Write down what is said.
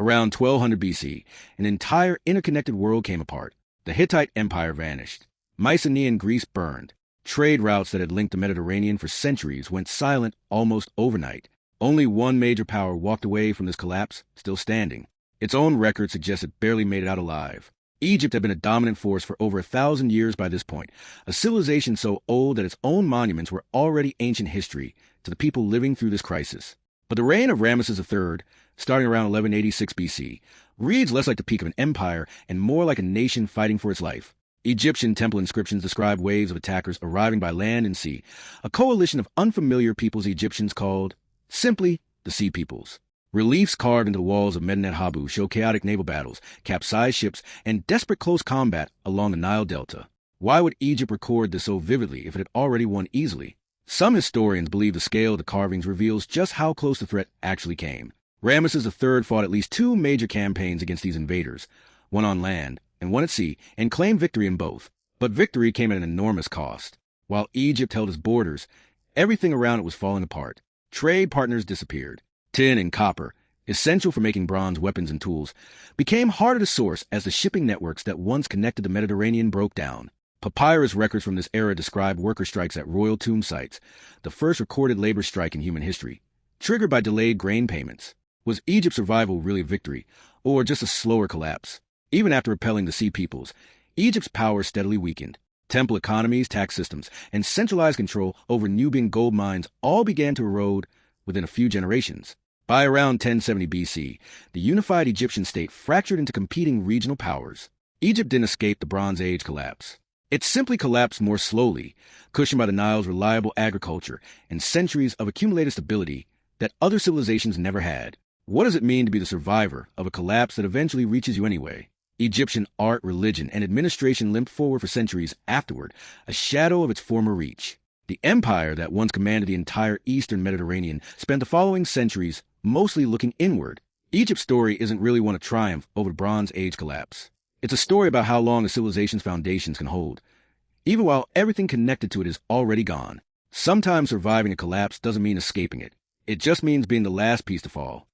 Around 1200 BC, an entire interconnected world came apart. The Hittite Empire vanished. Mycenaean Greece burned. Trade routes that had linked the Mediterranean for centuries went silent almost overnight. Only one major power walked away from this collapse, still standing. Its own record suggests it barely made it out alive. Egypt had been a dominant force for over 1,000 years by this point, a civilization so old that its own monuments were already ancient history to the people living through this crisis. But the reign of Ramesses III, starting around 1186 BC, reads less like the peak of an empire and more like a nation fighting for its life. Egyptian temple inscriptions describe waves of attackers arriving by land and sea, a coalition of unfamiliar peoples Egyptians called, simply, the Sea Peoples. Reliefs carved into the walls of Medinet Habu show chaotic naval battles, capsized ships, and desperate close combat along the Nile Delta. Why would Egypt record this so vividly if it had already won easily? Some historians believe the scale of the carvings reveals just how close the threat actually came. Ramesses III fought at least 2 major campaigns against these invaders, one on land and one at sea, and claimed victory in both. But victory came at an enormous cost. While Egypt held its borders, everything around it was falling apart. Trade partners disappeared. Tin and copper, essential for making bronze weapons and tools, became harder to source as the shipping networks that once connected the Mediterranean broke down. Papyrus records from this era describe worker strikes at royal tomb sites, the first recorded labor strike in human history, triggered by delayed grain payments. Was Egypt's survival really a victory, or just a slower collapse? Even after repelling the Sea Peoples, Egypt's power steadily weakened. Temple economies, tax systems, and centralized control over Nubian gold mines all began to erode within a few generations. By around 1070 BC, the unified Egyptian state fractured into competing regional powers. Egypt didn't escape the Bronze Age collapse. It simply collapsed more slowly, cushioned by the Nile's reliable agriculture and centuries of accumulated stability that other civilizations never had. What does it mean to be the survivor of a collapse that eventually reaches you anyway? Egyptian art, religion, and administration limped forward for centuries afterward, a shadow of its former reach. The empire that once commanded the entire eastern Mediterranean spent the following centuries mostly looking inward. Egypt's story isn't really one of triumph over the Bronze Age collapse. It's a story about how long a civilization's foundations can hold, even while everything connected to it is already gone. Sometimes surviving a collapse doesn't mean escaping it. It just means being the last piece to fall.